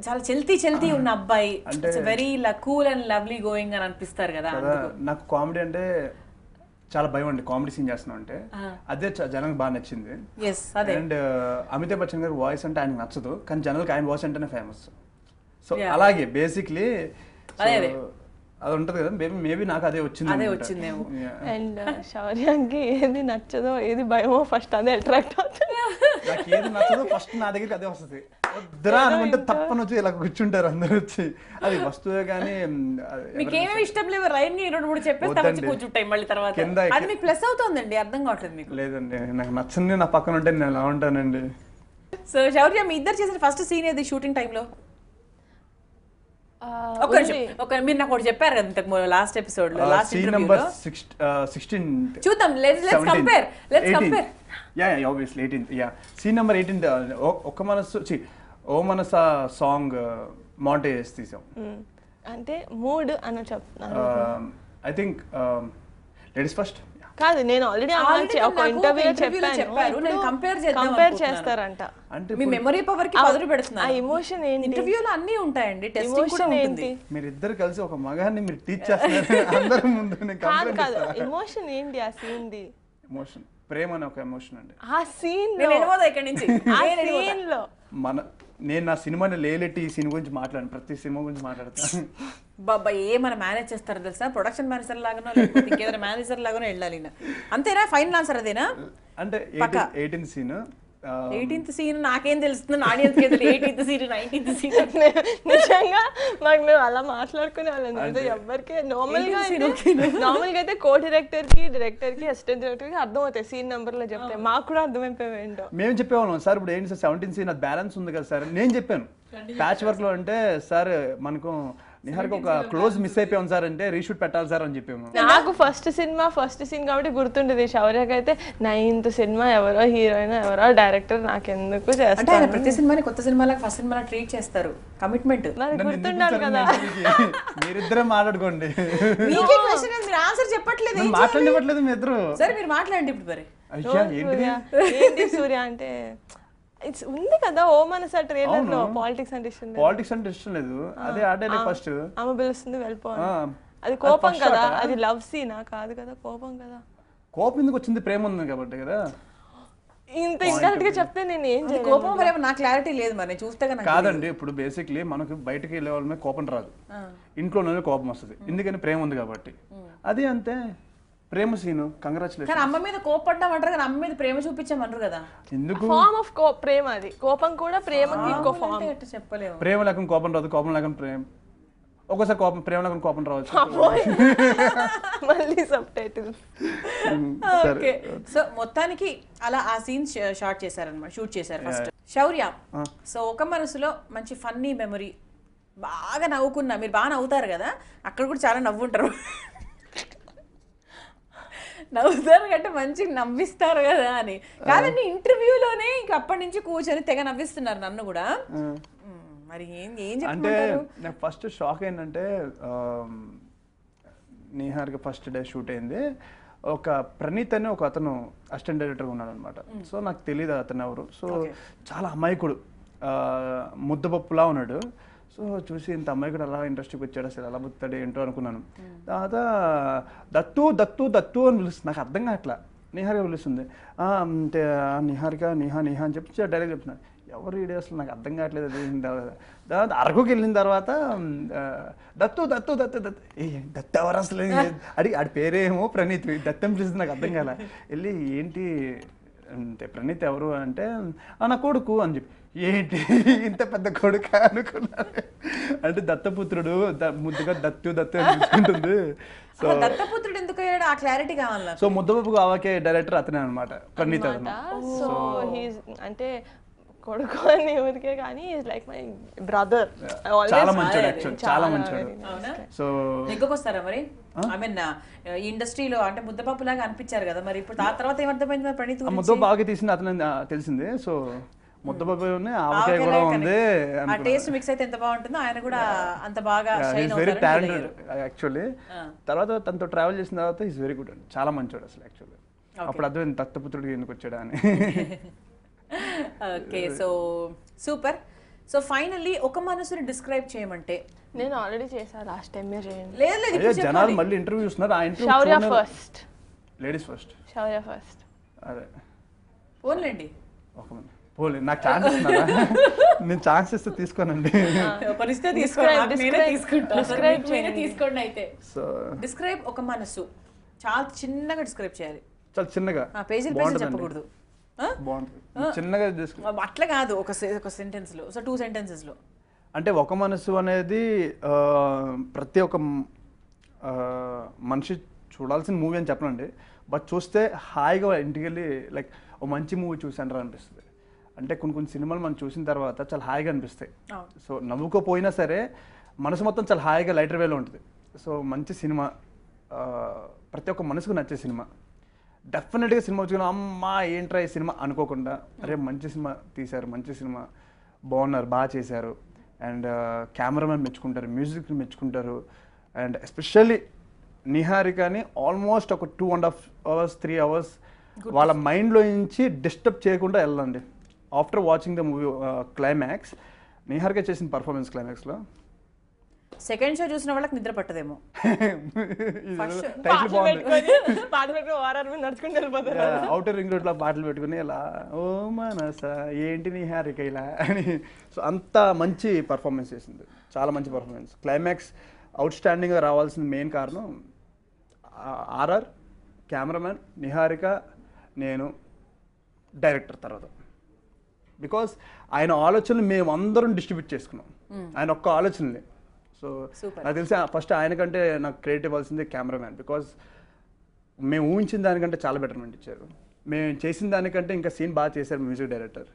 చాలా చెల్తీ ఉన్న అబ్బాయి, very cool and lovely going అని అనిపిస్తారు కదా. నాకు కామెడీ అంటే చాలా భయం అండి, కామెడీ సీన్ చేస్తున్నాం అంటే. అదే జనానికి బాగా నచ్చింది. అండ్ అమితాబ్ బచ్చన్ గారి వాయిస్ అంటే ఆయనకు నచ్చదు, కానీ జనాలకి ఆయన వాయిస్ అంటేనే ఫేమస్. సో అలాగే బేసిక్లీ అది ఉంటుంది కదా, మేబీ నాకు అదే వచ్చిందేమో. అండ్ శౌర్యానికి ఏది నచ్చదో ఏది భయమో ఫస్ట్ అదే అట్రాక్ట్ అవుతుంది. నాకు ఏది నచ్చదో ఫస్ట్ నా దగ్గరికి అదే వస్తుంది. వద్దురా అనుకుంటే తప్పని వచ్చి ఇలా కూర్చుంటారు అందరు వచ్చి. అది వస్తువే కానీ మీకేమీ ఇష్టం లేవు. రైన్ 2-3 చెప్పేసి కూర్చుంటాయి మళ్ళీ తర్వాత. అది మీకు ప్లస్ అవుతుందండి, అర్థం కావట్లేదు మీకు. లేదండి, నాకు నచ్చింది నా పక్కన ఉంటే నేను ఎలా ఉంటానండి. సో శౌర్య మీ ఇద్దరు చేసిన ఫస్ట్ సీన్ ఏది షూటింగ్ టైంలో? మీరు నాకు ఒకటి చెప్పారు కదా లాస్ట్ ఎపిసోడ్ లో, లాస్ట్ ఇంటర్వ్యూలో. 16 చూద్దాం, let's compare. obviously 18th. Scene number 18 ఒక్క మనసు ఓ మనస సాంగ్ మాంటేజ్ తీసాం. అంటే మూడ్ అని చెప్తున్నారు. ఐ థింక్ లేడీస్ ఫస్ట్ కాదు, నేను ఆల్రెడీ ఒక ఇంటర్వ్యూలో చెప్పాను, నేను కంపేర్ చేస్తారంట. అంటే మీ మెమరీ పవర్ కి పదులు పెడుతున్నారు. ఆ ఎమోషన్ ఏంటి? ఇంటర్వ్యూలో అన్నీ ఉంటాయండి, టెస్టింగ్ కూడా ఉంటుంది. మీరు ఇద్దరు కలిసి ఒక మగాన్ని మీరు టీచ్ చేస్తున్నారు అందరి ముందు. కాదు, ఎమోషన్ ఏంటి ఆ సీన్ ది? ఎమోషన్ ప్రేమ అనే ఒక ఎమోషన్ అండి. ఆ సీన్ నేను వెళ్ళిపోదా ఇక్కడి నుంచి. ఆ సీన్ లో నేను నా సినిమాని లేలెట్టి ఈ సినిమా గురించి మాట్లాడాను, ప్రతి సినిమా గురించి మాట్లాడతాను. బాబా ఏమైనా మేనేజ్ చేస్తారో తెలుసా? ప్రొడక్షన్ మేనేజర్ లాగానో లేకపోతే ఇంకేదైనా మేనేజర్ లాగానో వెళ్ళాలి. అంతేనా? ఫైనల్ ఆన్సర్ అదేనా? అంటే 18th సీన్ 18th సీన్ నాకేం తెలుస్తుంది, audience 18th scene 19th scene. నిజంగా మాకు మేము అలా మాట్లాడుకునే వాళ్ళం. ఎవరికి నార్మల్గా అయితే కో డైరెక్టర్ కి అసిస్టెంట్ డైరెక్టర్ కి అర్థం అవుతాయి సీన్ నెంబర్ లో చెప్తే, మాకు కూడా అర్థమైపోయి ఏంటో. మేము చెప్పేవాళ్ళం సార్ ఇప్పుడు ఏంటి సార్ 17th సీన్ అది బ్యాలెన్స్ ఉంది కదా సార్. నేను చెప్పాను ప్యాచ్ వర్క్ లో అంటే సార్ మనకు నిహార్కి ఒక క్లోజ్ మిస్ అయిపోయాం సార్ అంటే రీషూట్ పెట్టాలి సార్ అని చెప్పాము. నాకు ఫస్ట్ సీన్ కాబట్టి గుర్తుండేది. శౌర్యకి అయితే 9th సినిమా ఎవరో హీరోయిన్ ఎవరో డైరెక్టర్ నాకెందుకు చేస్తారు. ప్రతి సినిమాని కొత్త సినిమాలకు ఫస్ట్ సినిమా ట్రీట్ చేస్తారు. కమిట్మెంట్ గుర్తుండాలి కదా. మీరిద్దరే మాట్లాడుకోండి. ఆన్సర్ చెప్పట్లేదు, మాట్లాడలేదు మీ ఇద్దరు. సరే మీరు మాట్లాడండి ఇప్పుడు. మరి ఏంటి సూర్య అంటే ఉంది కదా ఓ మనస ట్రైలర్ లో పాలిటిక్స్ అంటే ఇష్టం లేదు. అదే ఆడే ఫస్ట్ ఆమె పిలుస్తుంది వెళ్ళిపోవాలి. అది కోపం కదా, అది లవ్ సీనా కాదు కదా, కోపం కదా. కోపం ఎందుకు వచ్చింది? ప్రేమ ఉంది కాబట్టి కదా. ఇంత ఇండైరెక్ట్ గా చెప్తే నేను ఏం చేయాలి? కోపం ప్రేమ నాకు క్లారిటీ లేదు మరి చూస్తే కాదండి. ఇప్పుడు బేసిక్లీ మనకు బయటకి వెళ్ళే వాళ్ళ కోపం రాదు, ఇంట్లోనే కోపం వస్తుంది. ఎందుకని ప్రేమ ఉంది కాబట్టి. అది అంతే. ప్రేమ సీను కంగ్రాచులేషన్. కానీ అమ్మ మీద కోపడ్డామంటారు కానీ అమ్మ మీద ప్రేమ చూపించామన్నారు కదా. ఎందుకు ఫార్మ్ ఆఫ్ ప్రేమ అది. కోపం కూడా ప్రేమకి ఇంకో ఫార్మ్. అంటే ఎట్లా చెప్పలేము. ప్రేమ లేకుండా కోపం రాదు, కోపం లేకుండా ప్రేమ. ఒక్కోసారి కోపం, ప్రేమ లేకుండా కోపం రావచ్చు. మళ్ళీ సబ్ టైటిల్స్. ఓకే, సో మొత్తానికి అలా ఆ సీన్ షూట్ చేశారు ఫస్ట్. శౌర్య, సో ఒక మనసులో మంచి ఫన్నీ మెమరీ, బాగా నవ్వుకున్నా, మీరు బాగా నవ్వుతారు కదా, అక్కడ కూడా చాలా నవ్వుంటారు. నవ్వుతారు కంటే మంచిగా నవ్విస్తారు కదా అని కాదండి. ఇంటర్వ్యూలోనే ఇంక అప్పటి నుంచి కూర్చొని తెగ నవ్విస్తున్నారు నన్ను కూడా. మరి ఏం అంటే చెప్తారు? నాకు ఫస్ట్ షాక్ ఏంటంటే నిహార్కి ఫస్ట్ డే షూట్ అయింది. ఒక ప్రణీత్ అని ఒక అతను అసిస్టెంట్ డైరెక్టర్గా ఉన్నాడు అనమాట. సో నాకు తెలియదు అతను ఎవరు. సో చాలా అమాయకుడు, ముద్దపప్పులా ఉన్నాడు. సో చూసి ఇంత అమ్మాయికి అలా ఇండస్ట్రీకి వచ్చాడు, అసలు ఎలా బుత్తాడు ఏంటో అనుకున్నాను. తర్వాత దత్తు దత్తు దత్తు అని పిలుస్తుంది, నాకు అర్థం కావట్లా. నిహారిక పిలుస్తుంది, అంటే నిహారిక నిహా నిహా అని చెప్పి డైరెక్ట్ చెప్తున్నాను. ఎవరు వీడియో అసలు నాకు అర్థం కావట్లేదు. అది తర్వాత అరకుకి వెళ్ళిన తర్వాత దత్తు దత్తు దత్తు దత్తు దత్తు ఎవరు అసలు ఆడి పేరేమో ప్రణీత్, దత్తం పిలుస్తుంది, నాకు అర్థం కాలే. వెళ్ళి ఏంటి అంటే ప్రణీత్ ఎవరు అంటే నా కొడుకు అని చెప్పి, ఏంటి ఇంత పెద్ద కొడుకు అనుకున్నాను. అంటే దత్తపుత్రుడు, ముద్దుగా దత్తు దత్తు అని పిలుచుకుంటుంది. సో దత్తపుత్రుడు ఎందుకు అయ్యాడు ఆ క్లారిటీ కావాలి. సో ముద్దపప్పు కావాకే డైరెక్టర్ అతనే అనమాట, ప్రణీత్ అతను. సో అంటే కొడుకు అని ఎవరికే కానీ లైక్ మై బ్రదర్. చాలా మంచివాడు యాక్చువల్, చాలా మంచివాడు. సో నెగ్గొస్తారా మరి? ఐ మీన్ ఈ ఇండస్ట్రీలో అంటే ముద్దపప్పు లాగా అనిపించారు కదా, మరి ఇప్పుడు ఆ తర్వాత ఏమర్థమైంది మరి ప్రణీత్? ముద్ద బాగా తీసింది అతను తెలిసింది. సో ముద్దపప్పు ఆవకాయ కూడా ఉంది. ఆ టేస్ట్ మిక్స్ అయితే ఎంత బాగుంటుందో, ఆయన కూడా అంత బాగా షైన్ వెరీ అవుతారు టాలెంటెడ్ యాక్చువల్లీ. తర్వాత తనతో ట్రావెల్ చేసిన తర్వాత ఈజ్ వెరీ గుడ్ అండి, చాలా మంచివాడు అసలు యాక్చువల్లీ. అప్పుడు అర్థం దత్తపుత్రుడికి ఎందుకు వచ్చాడా అని. Okay, so super. So finally ఒక మనసుని డిస్క్రైబ్ చేయమంటే? నేను ఆల్రెడీ చేశాను లాస్ట్ టైం, మీరు చేయండి. లేదు లేదు, ఇప్పుడు జనాలు చెప్పాలి. మళ్ళీ ఇంటర్వ్యూ చూస్తున్నారు. ఆ శౌర్య ఇంటర్వ్యూ ఫస్ట్, లేడీస్ ఫస్ట్. శౌర్య ఫస్ట్. అదే పోన్లేండి, ఒక మంది పోలే, నాకు ఛాన్స్ ఇస్తున్నారా? నేను ఛాన్స్ ఇస్తే తీసుకోనండి. పరిస్థితి తీసుకోండి అయితే. సో డిస్క్రైబ్ ఒక మనసు, చాలా చిన్నగా డిస్క్రైబ్ చేయాలి. చాలా చిన్నగా, పేజీలు పేజీలు చెప్పకూడదు. బాగుంటుంది, చిన్నగా అట్లా కాదు, ఒక సెంటెన్స్ లో, సో 2 sentences లో. అంటే ఒక మనసు అనేది ప్రతి ఒక్క మనిషి చూడాల్సిన మూవీ అని చెప్పనండి. బట్ చూస్తే హాయిగా ఇంటికి వెళ్ళి లైక్ ఓ మంచి మూవీ చూసాను అనిపిస్తుంది. అంటే కొన్ని సినిమాలు మనం చూసిన తర్వాత చాలా హాయిగా అనిపిస్తాయి. సో నవ్వుకోపోయినా సరే మనసు మొత్తం చాలా హాయిగా లైటర్ వేలో ఉంటుంది. సో మంచి సినిమా, ప్రతి ఒక్క మనసుకు నచ్చే సినిమా. డెఫినెట్గా సినిమా వచ్చుకున్నా అమ్మా ఏంట్రా ఈ సినిమా అనుకోకుండా, అరే మంచి సినిమా తీశారు, మంచి సినిమా, బాగున్నారు, బాగా చేశారు. అండ్ కెమెరామెన్ మెచ్చుకుంటారు, మ్యూజిక్ మెచ్చుకుంటారు. అండ్ ఎస్పెషల్లీ నిహారికని ఆల్మోస్ట్ ఒక 2.5 hours 3 hours వాళ్ళ మైండ్లో నుంచి డిస్టర్బ్ చేయకుండా వెళ్ళండి. After watching the movie climax, Niharika చేసిన పర్ఫార్మెన్స్ క్లైమాక్స్లో సెకండ్ షో చూసిన వాళ్ళకి నిద్ర పట్టదేమో. టైటిల్ బాగుంది, నడుచుకుంటూ వెళ్ళిపోతారు. అవుటర్ రింగ్ రోడ్లో పాటలు పెట్టుకుని ఇలా ఓ మనస ఏంటి నిహారిక ఇలా అని. సో అంత మంచి పర్ఫార్మెన్స్ చేసింది, చాలా మంచి పర్ఫార్మెన్స్. క్లైమాక్స్ అవుట్ స్టాండింగ్గా రావాల్సిన మెయిన్ కారణం ఆర్ఆర్, కెమెరామెన్, నిహారిక, నేను, డైరెక్టర్ తర్వాత. బికాస్ ఆయన ఆలోచనలు మేము అందరం డిస్ట్రిబ్యూట్ చేసుకున్నాం, ఆయన ఒక్క ఆలోచనలే. సో నాకు తెలిసి ఫస్ట్ ఆయనకంటే నాకు క్రెడిట్ ఇవ్వాల్సిందే కెమెరామ్యాన్. బికాజ్ మేము ఊహించిన దానికంటే చాలా బెటర్మెంట్ ఇచ్చారు, మేము చేసిన దానికంటే ఇంకా సీన్ బాగా చేశారు మ్యూజిక్ డైరెక్టర్.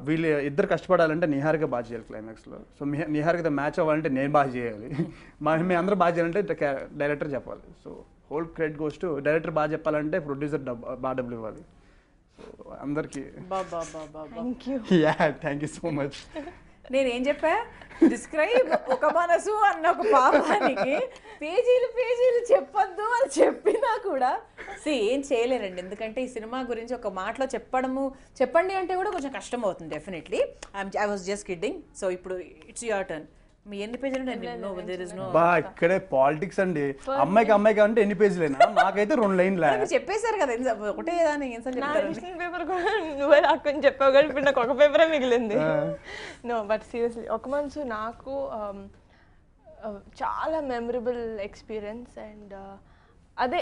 వీళ్ళు ఇద్దరు కష్టపడాలంటే నిహారిక బాగా చేయాలి క్లైమాక్స్లో. సో నిహారికతో మ్యాచ్ అవ్వాలంటే నేను బాగా చేయాలి, మేము అందరూ బాగా చేయాలంటే డైరెక్టర్ చెప్పాలి. So whole credit goes to director. బాగా చెప్పాలంటే ప్రొడ్యూసర్ బాగా డబ్బులు ఇవ్వాలి. సో అందరికీ థ్యాంక్ యూ సో మచ్. నేనేం చెప్పా, డిస్క్రైబ్ ఒక మనసు అన్న ఒక పాపానికి పేజీలు పేజీలు చెప్పొద్దు అని చెప్పినా కూడా ఏం చేయలేరండి. ఎందుకంటే ఈ సినిమా గురించి ఒక మాటలో చెప్పండి అంటే కూడా కొంచెం కష్టం అవుతుంది definitely. I was just kidding. So ఇప్పుడు ఇట్స్ యువర్ టర్న్. మీ ఎన్ని పేజీలు? బా ఇక్కడే పాలిటిక్స్ అండి. అమ్మాయికి అంటే ఎన్ని పేజీలేనా? నాకైతే 2 లైన్లే చెప్పేశారు కదా, ఒకటే పేపర్ కూడా నువ్వే రాకొని చెప్పావు కానీ ఇప్పుడు నాకు ఒక పేపరే మిగిలింది. నో బట్ సీరియస్లీ ఒక మనసు నాకు చాలా మెమరబుల్ ఎక్స్పీరియన్స్. అండ్ అదే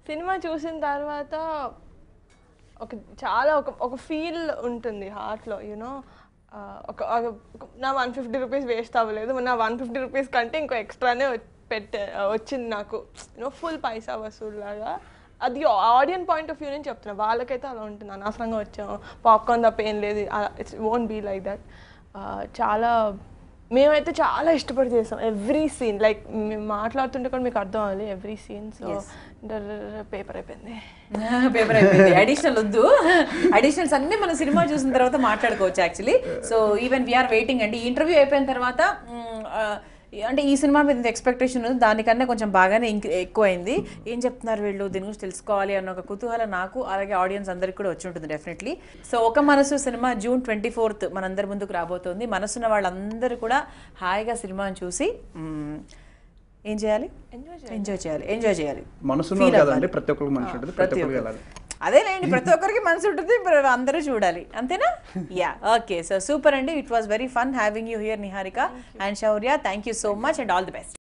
సినిమా చూసిన తర్వాత చాలా ఒక ఫీల్ ఉంటుంది హార్ట్లో యూనో. నా 150 రూపీస్ వేస్ట్ అవ్వలేదు, నా 150 రూపీస్ కంటే ఇంకో ఎక్స్ట్రానే వచ్చింది నాకు యూనో, ఫుల్ పైసా వసూలు లాగా. అది ఆడియన్స్ పాయింట్ ఆఫ్ వ్యూ నుంచి చెప్తున్నా, వాళ్ళకైతే అలా ఉంటుంది, అనవసరంగా వచ్చాము, పాప్కార్న్ తప్ప ఏం లేదు, it's won't be like that. చాలా మేమైతే చాలా ఇష్టపడి చేసాం ఎవ్రీ సీన్, లైక్ మేము మాట్లాడుతుంటే కూడా మీకు అర్థం అవ్వాలి ఎవ్రీ సీన్. సో పేపర్ అయిపోయింది. పేపర్ అయిపోయింది. అడిషనల్ వద్దు, అడిషనల్స్ అన్ని మనం సినిమా చూసిన తర్వాత మాట్లాడుకోవచ్చు actually. So even we are waiting అండి. ఈ ఇంటర్వ్యూ అయిపోయిన తర్వాత అంటే ఈ సినిమా మీద ఎక్స్పెక్టేషన్ ఉంది, దానికన్నా కొంచెం బాగానే ఎక్కువైంది. ఏం చెప్తున్నారు వీళ్ళు, దీని గురించి తెలుసుకోవాలి అన్న ఒక కుతూహలం నాకు అలాగే ఆడియన్స్ అందరికి కూడా వచ్చి ఉంటుంది డెఫినెట్లీ. సో ఒక మనసు సినిమా June 24th మనందరి ముందుకు రాబోతోంది. మనసున్న వాళ్ళందరూ కూడా హాయిగా సినిమాని చూసి ఏం చేయాలి, ఎంజాయ్ చేయాలి. మనసున్న కదండి, ప్రతి ఒక్కరికి మనసు ఉంటుంది, ప్రతి ఒక్కరికి వెళ్ళాలి. అదేలేండి, ప్రతి ఒక్కరికి మనసు ఉంటుంది, అందరూ చూడాలి, అంతేనా? Yeah, okay. సో సూపర్ అండి. It was very fun having you here Niharika and Shaurya. Thank you so much and all the best.